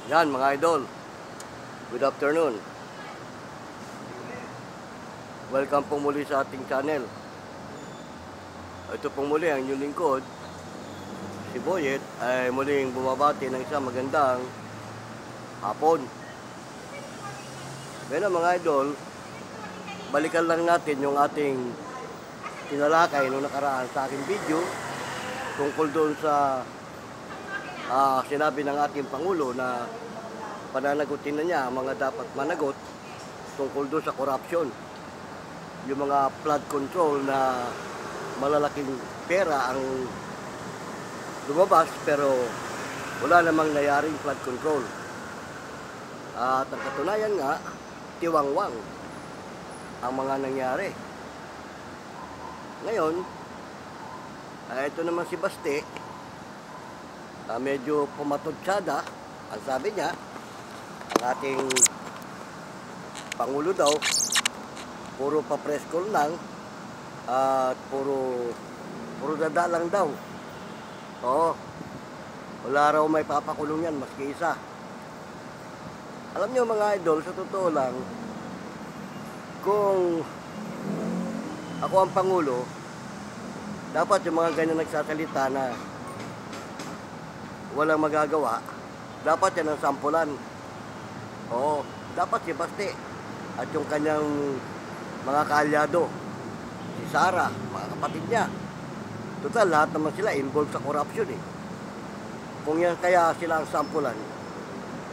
Yan mga idol, good afternoon. Welcome po muli sa ating channel. Ito po muli ang inyong lingkod, si Boyet, ay muling bumabati ng isang magandang hapon. Ngayon mga idol, balikan lang natin yung ating tinalakay nung nakaraan sa aking video tungkol doon sa sinabi ng ating Pangulo na pananagutin na niya ang mga dapat managot tungkol doon sa corruption. Yung mga flood control na malalaking pera ang lumabas pero wala namang nayaring flood control. At ang katunayan nga, tiwangwang ang mga nangyari. Ngayon, ito naman si Baste, medyo pumatodsyada, ang sabi niya, ang ating Pangulo daw, puro pa-press call lang, at puro dada lang daw. Oo, wala raw may papakulong yan, maski isa. Alam niyo mga idol, sa totoo lang, kung ako ang Pangulo, dapat yung mga ganyan nagsasalita na walang magagawa, dapat yan ang sampulan. Oo, dapat si Baste at yung kanyang mga kaalyado, si Sara, mga kapatid niya. Total, lahat naman sila involved sa corruption eh. Kung yan kaya sila ang sampulan,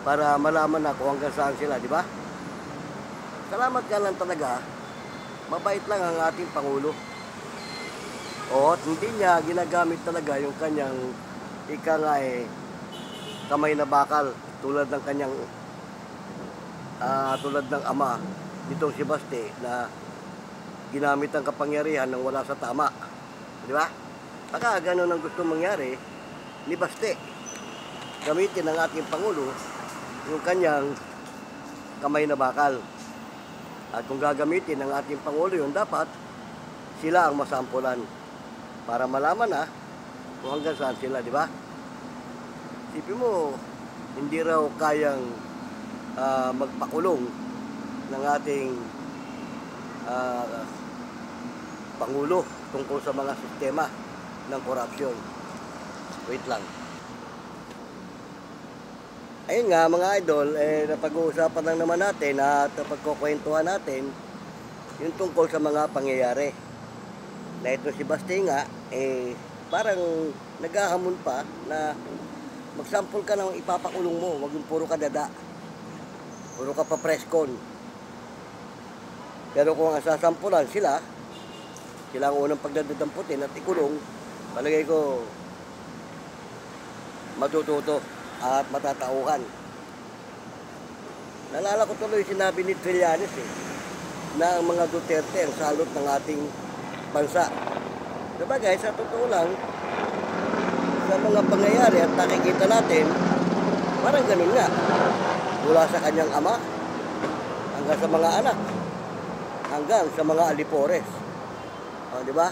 para malaman na kung hanggang saan sila, di ba? Salamat ka lang talaga, mabait lang ang ating Pangulo. O, at hindi niya ginagamit talaga yung kanyang ika nga kamay na bakal, tulad ng kanyang tulad ng ama nitong si Baste na ginamit ang kapangyarihan nang wala sa tama. Di ba? Baka ganun ang gusto mangyari ni Baste. Gamitin ng ating Pangulo yung kanyang kamay na bakal. At kung gagamitin ng ating Pangulo yun, dapat sila ang masampulan para malaman na kung hanggang saan sila, di ba? Isipin mo, hindi raw kayang magpakulong ng ating Pangulo tungkol sa mga sistema ng korupsyon. Wait lang. Ayun nga mga idol, napag-uusapan lang naman natin at napagkukwentuhan natin yung tungkol sa mga pangyayari. Na ito si Baste nga, parang naghahamon pa na magsampol ka ng ipapakulong mo, wag yung puro ka dada. Puro ka pa press con. Pero kung ang sasampulan sila ang unang pagdadamputin at ikulong, palagay ko matututo at matatauhan. Nalala ko tuloy sinabi ni Trillanes na ang mga Duterte ang salot ng ating bansa. Sabagay, sa totoo lang, sa mga pangyayari at nakikita natin, parang ganun nga. Mula sa kanyang ama, hanggang sa mga anak, hanggang sa mga alipores. Di ba?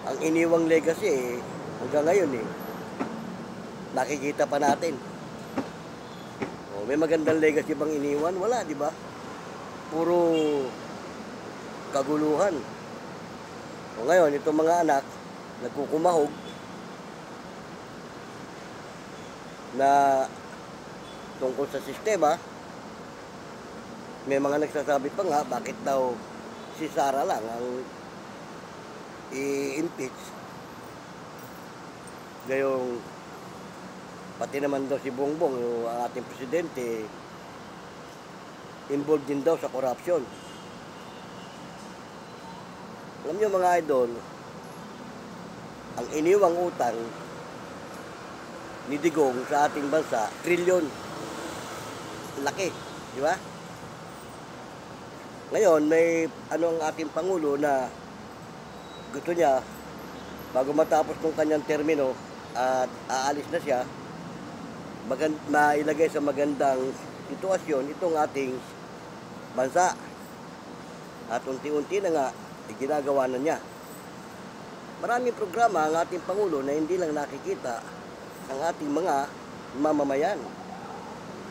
Ang iniwang legacy, hanggang ngayon nakikita pa natin. May magandang legacy bang iniwan? Wala, di ba? Puro kaguluhan. Ngayon, itong mga anak, nagkukumahog na tungkol sa sistema. May mga nagsasabi pa nga, bakit daw si Sara lang ang i-impeach. Gayong pati naman daw si Bongbong, ang ating presidente, involved din daw sa corruption. Alam niyo mga idol, ang iniwang utang ni Digong sa ating bansa, trilyon. Laki, di ba? Ngayon, may ang ating Pangulo na gusto niya, bago matapos ng kanyang termino at aalis na siya, mailagay sa magandang sitwasyon itong ating bansa. At unti-unti na nga, ginagawa na niya. Maraming programa ang ating Pangulo na hindi lang nakikita ang ating mga mamamayan.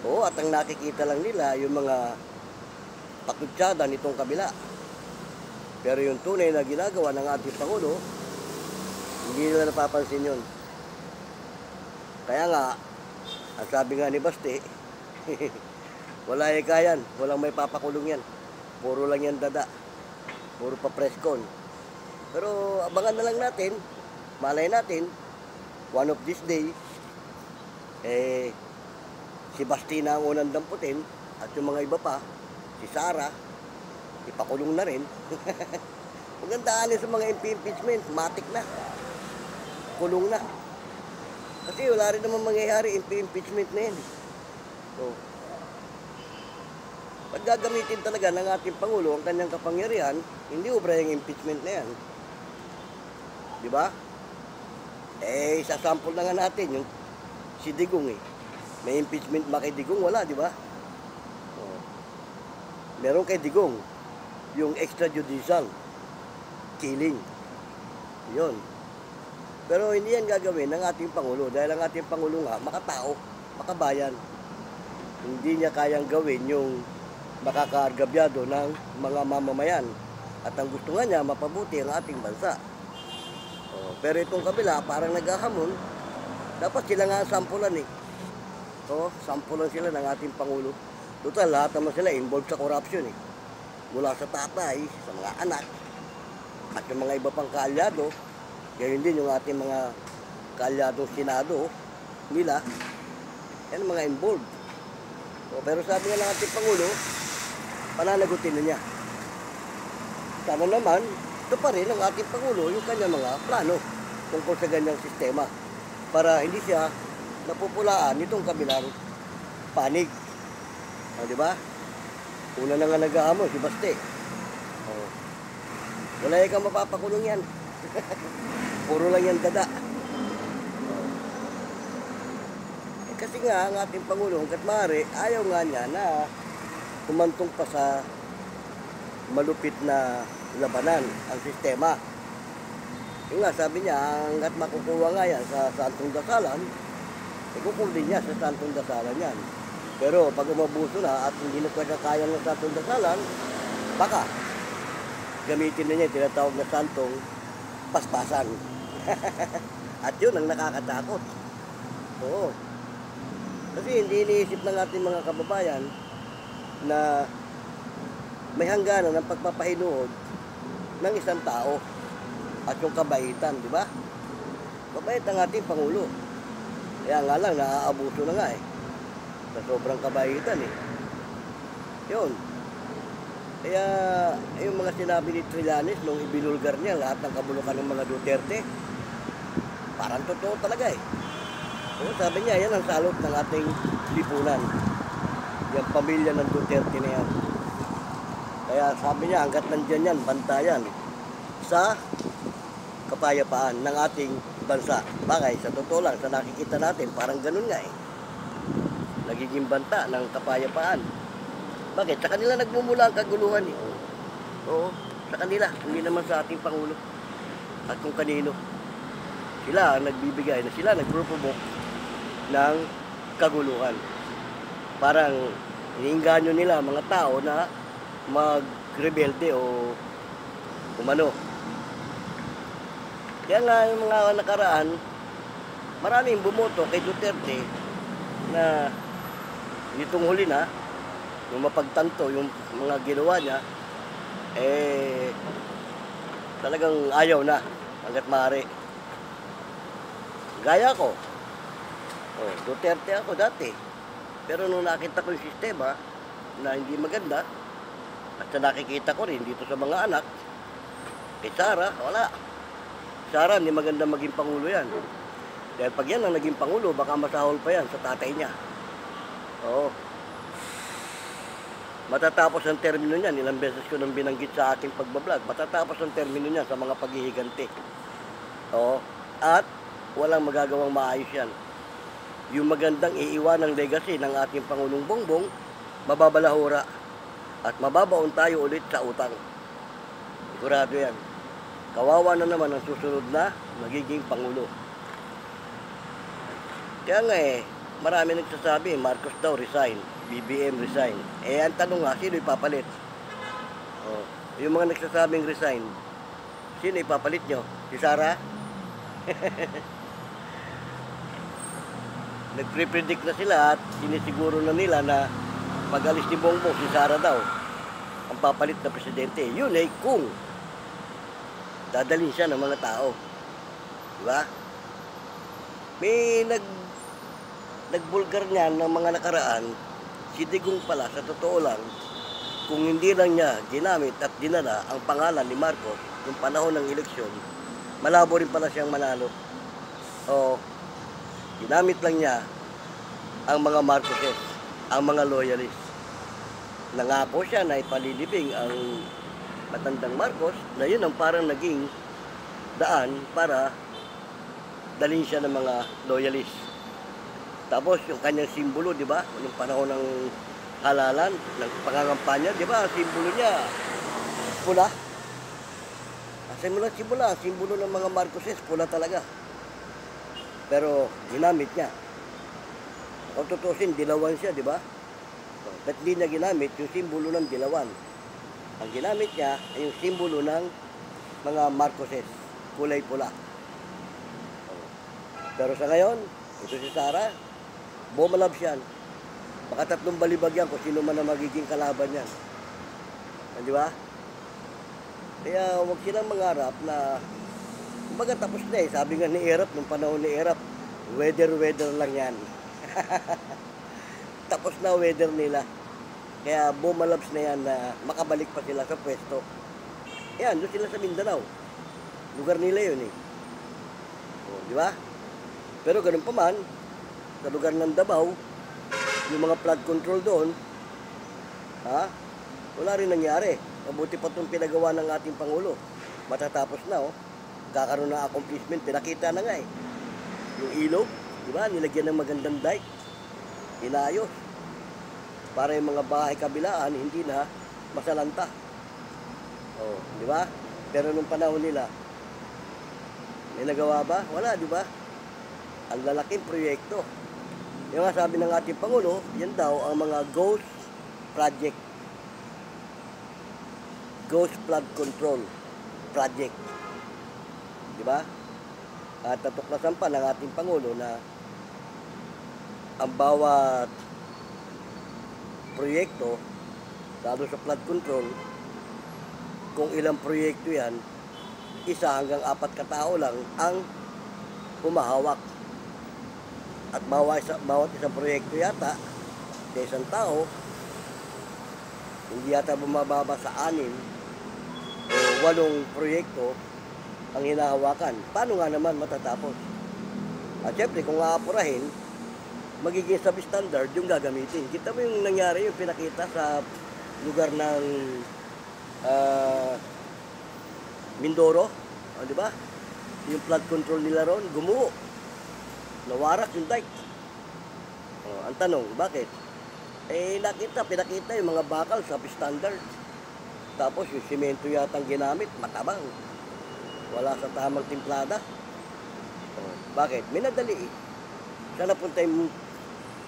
Oo, at ang nakikita lang nila yung mga pakutsada nitong kabila. Pero yung tunay na ginagawa ng ating Pangulo, hindi nila napapansin yun. Kaya nga, ang sabi nga ni Baste, wala ikayan, walang may papakulong yan. Puro lang yan dada, puro pa preskon. Pero abangan na lang natin, malay natin, one of these days, si Basti na ang unang damputin at yung mga iba pa, si Sara, ipakulong na rin. Magandaanin sa mga impeachment, matik na. Kulong na. Kasi wala rin naman mangyayari impeachment na yan. So, pag gagamitin talaga ng ating Pangulo ang kanyang kapangyarihan, hindi ubra yung impeachment na yan. Di ba? Sasample na nga natin yung si Digong eh. May impeachment ba kay Digong? Wala, di ba? Meron kay Digong yung extrajudicial killing. Yun. Pero hindi yan gagawin ng ating Pangulo dahil ang ating Pangulo nga makatao, makabayan. Hindi niya kayang gawin yung makakaargabyado ng mga mamamayan. At ang gusto nga niya, mapabuti ang ating bansa. Pero itong kabila, parang naghahamon, dapat sila nga sampulan eh. Sampulan sila ng ating Pangulo. Total, lahat naman sila involved sa corruption eh. Mula sa tatay, sa mga anak, at yung mga iba pang kaalyado, gayon din yung ating mga kaalyadong Senado nila, yan ang mga involved. Pero sabi nga ng ating Pangulo, pananagutin na niya. Sana naman, ito pa rin ang ating Pangulo, yung kanya mga plano tungkol sa ganyang sistema para hindi siya napupulaan nitong kabilang panig. Di ba? Una na nga nag-aamon, si Baste. Wala kang mapapakulong yan. Puro lang yan dada. Kasi nga, ang ating Pangulo, hanggat maaari, ayaw nga niya na humantong pa sa malupit na labanan ang sistema. Yung nga, sabi niya, hanggat makukuha nga yan sa Santong Dasalan, ikukunin niya sa Santong Dasalan yan. Pero pag umabuso na at hindi na kaya ng Santong Dasalan, baka gamitin na niya yung tinatawag na Santong Paspasan. At yun ang nakakatakot. Oo. Kasi hindi iniisip ng ating mga kababayan na may hangganan ng pagpapahinuod ng isang tao at yung kabaitan, di ba? Mabait ang ating Pangulo. Kaya nga lang, naaabuso na nga eh. Sa sobrang kabaitan eh. Yun. Kaya yung mga sinabi ni Trillanes nung ibinulgar niya lahat ng kabulukan ng mga Duterte, parang totoo talaga eh. So, sabi niya, yan ang salot ng ating lipunan. Yung pamilya ng Duterte na yan. Kaya sabi niya, hanggat nandyan yan, bantayan sa kapayapaan ng ating bansa. Bagay, sa totoo lang, sa nakikita natin, parang ganun nga eh. Nagiging banta ng kapayapaan. Bakit? Sa kanila nagmumula ang kaguluhan eh. Oo, sa kanila, hindi naman sa ating Pangulo. At kung kanino. Sila ang nagbibigay, na sila nagpropobok ng kaguluhan. Parang iniinganyo nila mga tao na magrebelde o umano. Kaya nga yung mga nakaraan, maraming bumoto kay Duterte na itong huli na, yung mapagtanto, yung mga ginawa niya, talagang ayaw na hanggat maaari. Gaya ko, Duterte ako dati. Pero nung nakita ko yung sistema na hindi maganda, at sa nakikita ko rin dito sa mga anak, kay Sara, wala. Sara, hindi maganda maging Pangulo yan. Dahil pag yan ang naging Pangulo, baka masahol pa yan sa tatay niya. Oo. Matatapos ang termino niyan, ilang beses ko nang binanggit sa ating pagbablog, matatapos ang termino niyan sa mga paghihiganti. Oo. At walang magagawang maayos yan. Yung magandang iiwan ng legacy ng ating Pangulong Bongbong, mababalahura. At mababaon tayo ulit sa utang. Sigurado yan. Kawawa na naman ang susunod na magiging Pangulo. Kaya nga marami nagsasabi, Marcos daw resign, BBM resign. Eh, ang tanong nga, sino ipapalit? Oh, yung mga nagsasabing resign, sino ipapalit nyo? Si Sara? Nagpre-predict na sila at sinisiguro na nila na pag-alis ni Bongbong, si Sara daw ang papalit na presidente. Yun ay kung dadalhin siya ng mga tao. Diba? May nagbulgar niyan ng mga nakaraan, si Digong pala, sa totoo lang, kung hindi lang niya ginamit at dinala ang pangalan ni Marcos yung panahon ng eleksyon, malabo rin pala siyang manalo. O, ginamit lang niya ang mga Marcoses, ang mga loyalists. Nangako siya na ipalilibing ang matandang Marcos na yun ang parang naging daan para dalhin siya ng mga loyalists. Tapos yung kanyang simbolo, di ba? Yung panahon ng halalan, ng pangangampanya, di ba? Ang simbolo niya, pula. Simula, simbolo ng mga Marcoses, pula talaga. Pero ginamit niya. Kung tutusin, dilawan siya, di ba? Ba't di niya ginamit yung simbolo ng dilawan? Ang ginamit niya ay yung simbolo ng mga Marcoses, kulay pula. Pero sa ngayon, ito si Sara, bumalab siya. Baka 3 balibag yan kung sino man ang magiging kalaban niyan. Di ba? Kaya huwag silang mangarap na, kumbaga tapos na eh. Sabi nga ni Erap, nung panahon ni Erap, weather lang yan. Tapos na weather nila. Kaya bumalabs na yan na makabalik pa sila sa pwesto. Yan, doon sila sa Mindanao. Lugar nila yun eh. O, di ba? Pero ganun pa man, sa lugar ng Davao, yung mga flood control doon, wala rin nangyari. Mabuti pa itong pinagawa ng ating Pangulo. Matatapos na, oh. Kakaroon ng accomplishment, pinakita na nga eh. Yung ilog, di ba? Nilagyan ng magandang dike. Inayos. Para yung mga bahay kabilaan, hindi na masalanta. Oh, di ba? Pero nung panahon nila, may nagawa ba? Wala, di ba? Ang lalaking proyekto. Yung nga sabi ng ating Pangulo, yan daw ang mga ghost project. Ghost flood control project. Di ba? At natuklasan pa ng ating Pangulo na ang bawat proyekto, lalo sa flood control, kung ilang proyekto yan, 1 hanggang 4 katao lang ang humahawak. At bawat isang proyekto yata, sa isang tao, hindi yata bumababa sa 6 o 8 proyekto ang hinahawakan. Paano nga naman matatapos? At syempre, kung aapurahin, magiging substandard yung gagamitin. Kita mo yung nangyari, yung pinakita sa lugar ng Mindoro, di ba? Yung flood control nila ron, gumuho. Nawarak yung dike. Ang tanong, bakit? Eh, pinakita yung mga bakal substandard. Tapos yung simento yatang ginamit, matabang. Wala sa tamang timplada. Bakit? May nadali eh. Saan napunta yung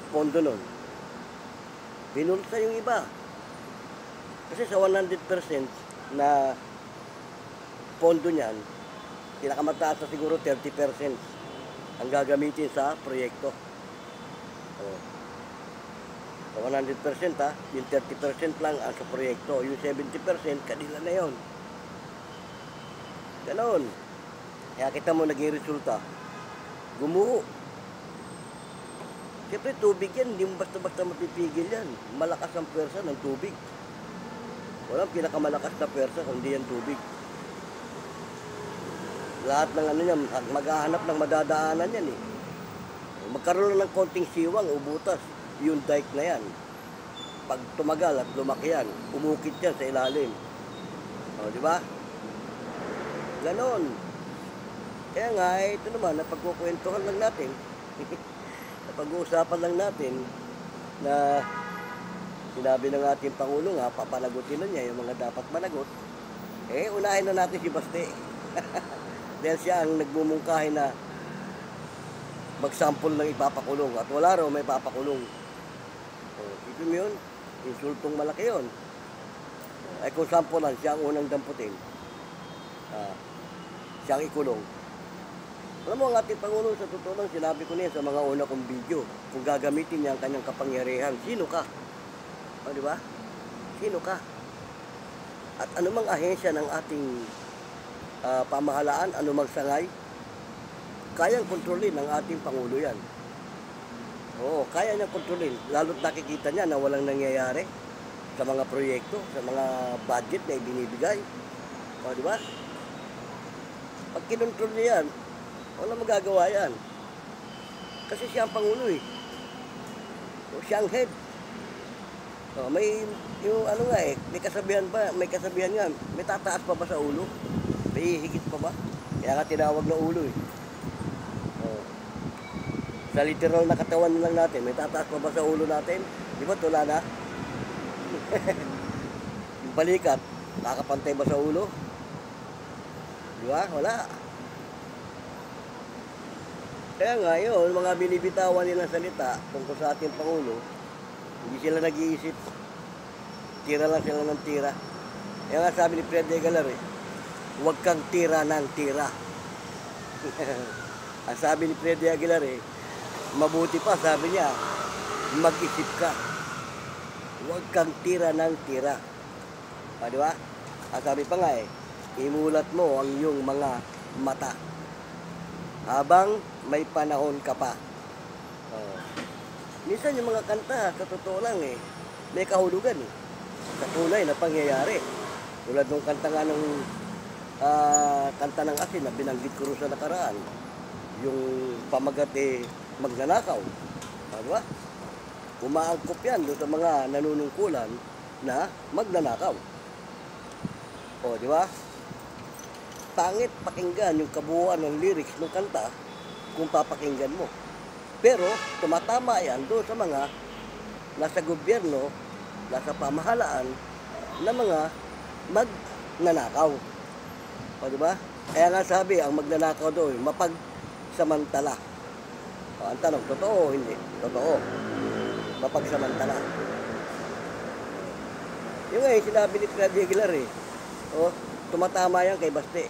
pondo nun? Binulsa yung iba. Kasi sa 100% na pondo niyan, pinakamataas na siguro 30% ang gagamitin sa proyekto. Sa 100% yung 30% lang ang sa proyekto. Yung 70% kanila na yon. Ganon. Kaya kita mo naging resulta. Gumuho. Siyempre tubig yan, hindi mo basta-basta mapipigil yan. Malakas ang pwersa ng tubig. Walang pinakamalakas na pwersa kundi yan tubig. Lahat ng ano yan, maghahanap ng madadaanan yan eh. Magkaroon lang ng konting siwang o butas, yung dike na yan. Pag tumagal at lumaki yan, umukit yan sa ilalim. O, di ba? Ganon. Kaya nga, ito naman, napagkukwentuhan lang natin. Napag-uusapan lang natin na sinabi ng ating Pangulo nga, papanagutin na niya yung mga dapat managot. Eh, unahin na natin si Baste. Dahil siya ang nagmumungkahi na mag-sample ng ipapakulong at wala raw may papakulong. Ito yun, insultong malaki yun. Ay kung sample lang, siya ang unang damputin, siyang ikulong. Alam mo, ang ating Pangulo, sa totoo lang, sinabi ko niya sa mga una kong video, kung gagamitin niya ang kanyang kapangyarihan, sino ka? O, di ba? Sino ka? At anumang ahensya ng ating pamahalaan, anumang sangay, kayang kontrolin ng ating Pangulo yan. Oo, kaya niya kontrolin. Lalo't nakikita niya na walang nangyayari sa mga proyekto, sa mga budget na ibinibigay. O, di ba? Pag kinontrol niya yan, wala magagawa yan. Kasi siya ang Pangulo eh. O, siya ang head. O, may, yung ano nga eh, may kasabihan nga, may tataas pa ba sa ulo? May higit pa ba? Kaya nga tinawag na ulo eh. O, sa literal na katawan lang natin, may tataas pa ba sa ulo natin? Di ba tula na? Yung balikat, nakakapantay ba sa ulo? Di ba? Wala. Kaya nga yun, mga binibitawan nilang salita tungkol sa ating Pangulo, hindi sila nag-iisip. Tira lang sila ng tira. Kaya nga sabi ni Fred Aguilar huwag kang tira ng tira. Ang sabi ni Fred Aguilar mabuti pa, sabi niya, mag-isip ka. Huwag kang tira ng tira. Di ba? Ang sabi pa nga imulat mo ang iyong mga mata habang may panahon ka pa. Minsan yung mga kanta, sa totoo lang may kahulugan sa tunay na pangyayari. Tulad nung kanta nga nung kanta ng asin na binanggit ko rin sa nakaraan, yung pamagat magnanakaw. Diba? Umaangkop yan doon sa mga nanunungkulan na magnanakaw. O, di ba? Pangit pakinggan yung kabuuan ng lyrics ng kanta kung papakinggan mo. Pero tumatama yan doon sa mga nasa gobyerno, nasa pamahalaan na mga magnanakaw. O, di ba? Kaya nga sabi, ang magnanakaw doon, mapagsamantala. O, ang tanong, totoo o hindi? Totoo. Mapagsamantala. Yung sinabi ni Fred Aguilar o, tumatama yan kay Baste.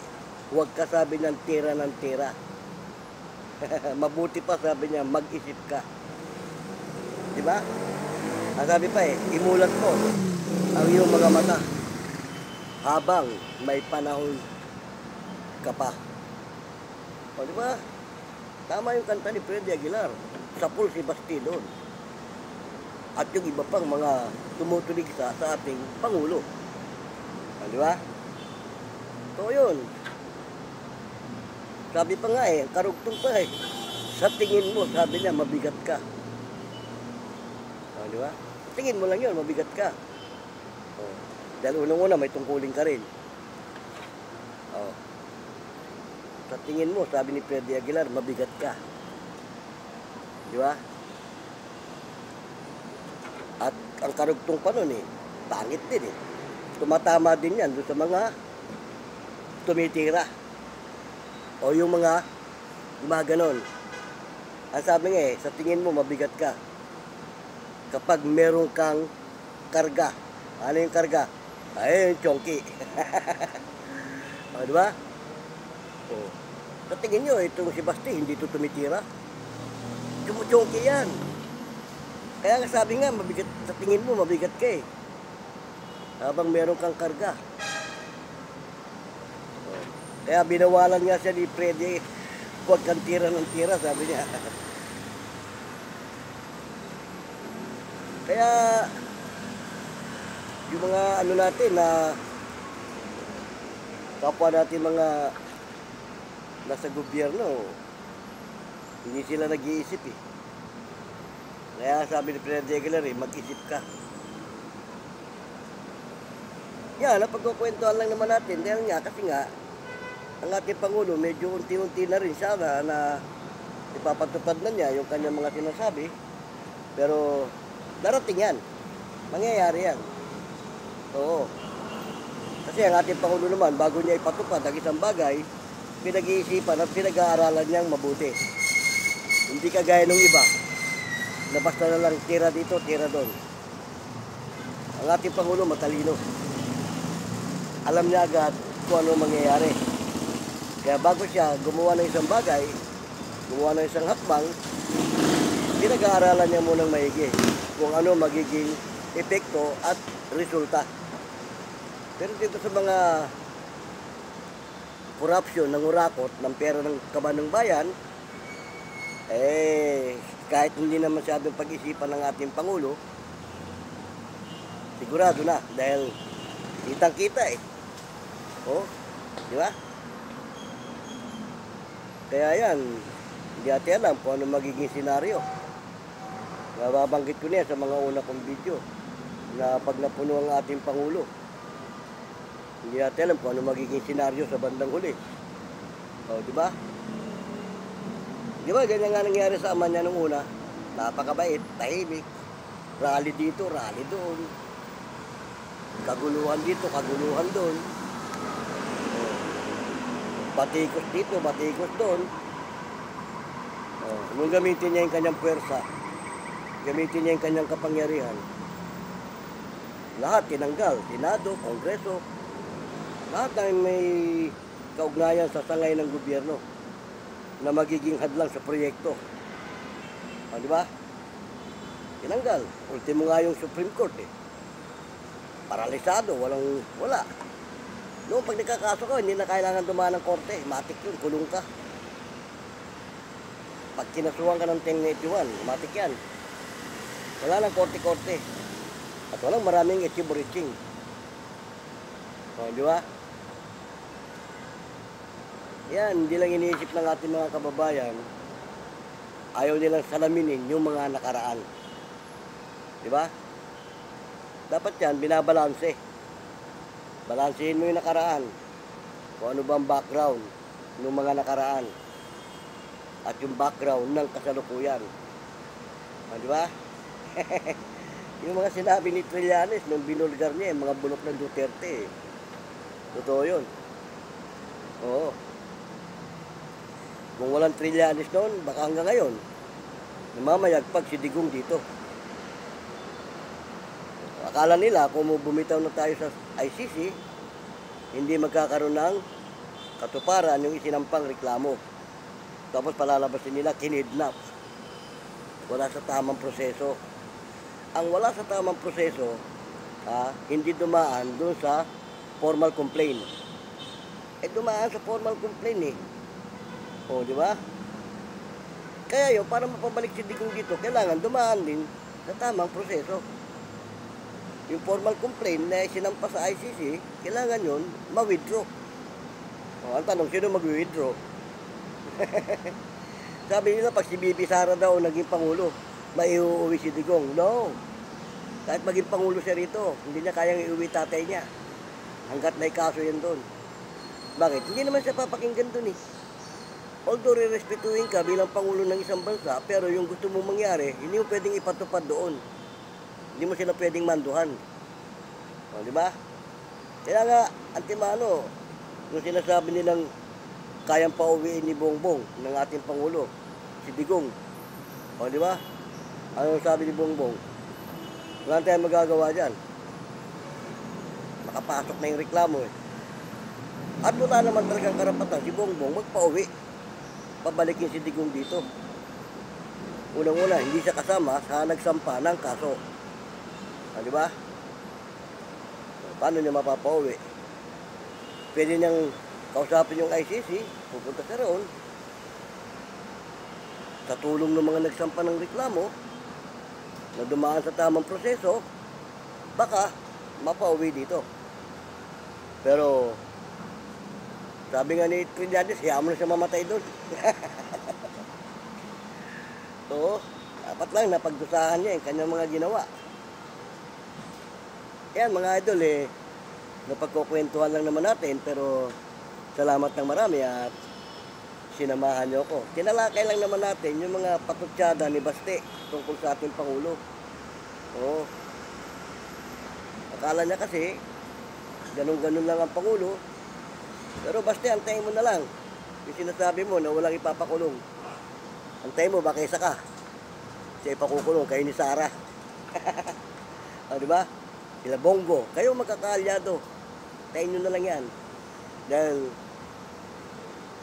Huwag ka sabi ng tira ng tira. Mabuti pa sabi niya, mag-isip ka. Di ba? Ang sabi pa imulat mo ang iyong mga mata habang may panahon ka pa. O, di ba? Tama yung kanta ni Fred Aguilar. Sapul si Basti doon. At yung iba pang mga tumutulig sa ating Pangulo. O, di ba? So, yun. Sabi pa nga karugtong pa sa tingin mo, sabi niya, mabigat ka. O, di ba? Sa tingin mo lang yun, mabigat ka. O, dahil unang-una, may tungkulin ka rin. O, sa tingin mo, sabi ni Fred Aguilar, mabigat ka. Di ba? At ang karugtong pa nun pangit din Tumatama din yan doon sa mga tumitira. O yung mga gumaganon. Ang sabi nga sa tingin mo mabigat ka. Kapag meron kang karga. Ano yung karga? Ay, yung chonky. O, di ba? O. Sa tingin nyo, itong si Basti, hindi ito tumitira. Chonky yan. Kaya nga sabi nga, mabigat, sa tingin mo, mabigat ka habang meron kang karga. Kaya binawalan nga siya ni Freddy, huwag kang tira ng tira, sabi niya. Kaya, yung mga ano natin na kapwa natin mga nasa gobyerno, hindi sila nag-iisip Kaya sabi ni Freddy Aguilar mag-isip ka. Yan, napagkukwentuhan lang naman natin. Dahil nga, kasi nga, ang ating Pangulo, medyo unti-unti na rin siya na ipapatupad na niya yung kanyang mga sinasabi. Pero, darating yan. Mangyayari yan. Oo. Kasi ang ating Pangulo naman, bago niya ipatupad ang isang bagay, pinag-iisipan at pinag-aaralan niyang mabuti. Hindi kagaya ng iba, na basta na lang tira dito, tira doon. Ang ating Pangulo matalino. Alam niya agad kung ano mangyayari. Kaya bago siya gumawa ng isang bagay, gumawa ng isang hakbang, pinag-aaralan niya munang maigi kung ano magiging epekto at resulta. Pero dito sa mga korupsyon, ng urakot, ng pera ng kaban ng bayan, kahit hindi na masyadong pag-isipan ng ating Pangulo, sigurado na dahil kitang-kita Oh, di ba? Kaya yan, hindi natin alam kung ano magiging senaryo. Nababanggit ko niya sa mga una kong video na pag napuno ang ating Pangulo, hindi natin alam kung ano magiging senaryo sa bandang huli. Di ba? Di ba, ganyan nga nangyari sa ama niya nung una. Napakabait, tahimik. Rally dito, rally doon. Kaguluhan dito, kaguluhan doon. Batikos dito, batikos doon. Nung gamitin niya yung kanyang puwersa, gamitin niya yung kanyang kapangyarihan, lahat tinanggal, Senado, Kongreso, lahat na may kaugnayan sa sangay ng gobyerno na magiging hadlang sa proyekto. Di ba? Tinanggal. Ultimo nga yung Supreme Court Paralisado, wala. Noong pag nagkakaso ko, hindi na kailangan dumaan ng korte. Matik yun, kulong ka. Pag kinasuhan ka ng 1081, matik yan. Wala nang korte-korte. At walang maraming itching-buriching. Di ba? Yan, hindi lang iniisip ng ating mga kababayan, ayaw nilang salaminin yung mga nakaraan. Di ba? Dapat yan, binabalanse. Balansehin mo yung nakaraan. Kung ano ba ang background ng mga nakaraan. At yung background ng kasalukuyan. Di ba? Yung mga sinabi ni Trillanes nung binulgar niya, yung mga bulok ng Duterte. Totoo yun. Oo. Kung walang Trillanes noon, baka hanggang ngayon, namamayagpag si Digong dito. Akala nila kung bumitaw na tayo sa ICC, hindi magkakaroon ng katuparan yung isinampang reklamo. Tapos palalabasin nila, kinidnap. Wala sa tamang proseso. Ang wala sa tamang proseso, hindi dumaan doon sa formal complaint. Dumaan sa formal complaint di ba? Kaya yun, para mapabalik si Digong dito, kailangan dumaan din sa tamang proseso. Yung formal complaint na sinampa sa ICC, kailangan yun ma-withdraw. Ang tanong, sino mag-withdraw? Sabi nila, pag si Bibi Sara daw naging Pangulo, maiuwi si Digong. No. Kahit maging Pangulo siya rito, hindi niya kayang iuwi tatay niya. Hanggat may kaso yan doon. Bakit? Hindi naman siya papakinggan doon Although re-respetuhin ka bilang Pangulo ng isang bansa, pero yung gusto mong mangyari, hindi mo pwedeng ipatupad doon. Hindi mo sila pwedeng manduhan. Di ba? Kaya nga, antimano, yung sinasabi nilang kayang pauwiin ni Bongbong ng ating Pangulo, si Digong. Di ba? Ano sabi ni Bongbong? Wala tayong magagawa dyan. Makapasok na yung reklamo At wala naman talagang karapatan si Bongbong magpauwi. Pabalikin si Digong dito. Unang-una, hindi siya kasama sa nagsampa ng kaso. Di ba? Paano niya mapapauwi? Pwede niyang kausapin yung ICC, pupunta siya roon. Sa tulong ng mga nagsampa ng reklamo, na dumaan sa tamang proseso, baka mapauwi dito. Pero, sabi nga ni Trillanes, hayaan mo na siya mamatay doon. Oo, dapat lang napagdusahan niya yung kanyang mga ginawa. Yan mga idol napagkukwentuhan lang naman natin, pero salamat ng marami at sinamahan niyo ako. Tinalakay lang naman natin yung mga patutsada ni Baste tungkol sa ating Pangulo. Oo. Akala niya kasi, ganun-ganun lang ang Pangulo. Pero Baste, antayin mo na lang. Yung sinasabi mo na walang ipapakulong. Antayin mo, baka isa ka. Siya ipakukulong, kayo ni Sara. O, di ba? Sila Bongo. Kayo magkakaalyado. Tayin nyo na lang yan. Dahil,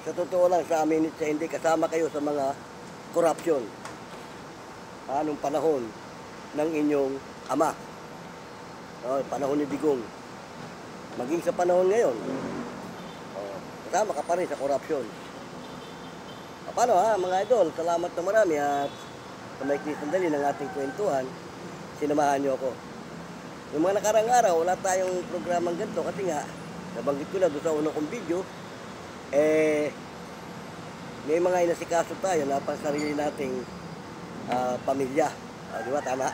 sa totoo lang, sa amin at sa hindi, kasama kayo sa mga corruption. Anong panahon ng inyong ama. O, panahon ni Digong. Maging sa panahon ngayon, kasama ka pa rin sa corruption. Paano mga idol, salamat na marami at sa maikli sandali ng ating kwentuhan, sinamahan niyo ako. Yung mga nakarang araw, wala tayong programang ganito kasi nga, nabanggit ko na doon sa unang kong video, may mga inasikaso tayo na pang sarili nating pamilya. Di ba, tama?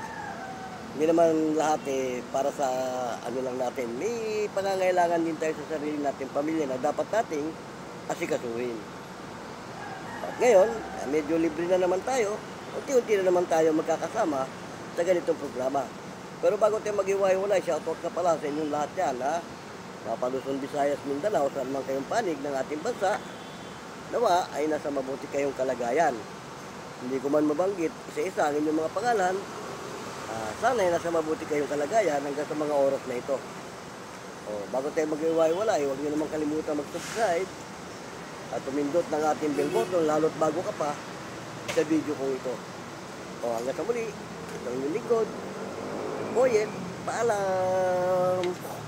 Hindi naman lahat para sa ano lang natin. May pangangailangan din tayo sa sarili nating pamilya na dapat nating asikasuhin. At ngayon, medyo libre na naman tayo. Unti-unti na naman tayo magkakasama sa ganitong programa. Pero bago tayo mag-iwalay, shoutout ka pala sa inyong lahat yan, ha? Mga Luzon, Visayas, Mindanao, saan man kayong panig ng ating bansa, nawa ay nasa mabuti kayong kalagayan. Hindi ko man mabanggit isa-isa ang inyong mga pangalan. Sana ay nasa mabuti kayong kalagayan hanggang sa mga oras na ito. Bago tayo mag-iwalay, huwag niyo naman kalimutan mag-subscribe at tumindot ng ating bell button, lalo't bago ka pa sa video kong ito. Hanggang sa muli, ito ang inyong lingkod, Boyet, paalam!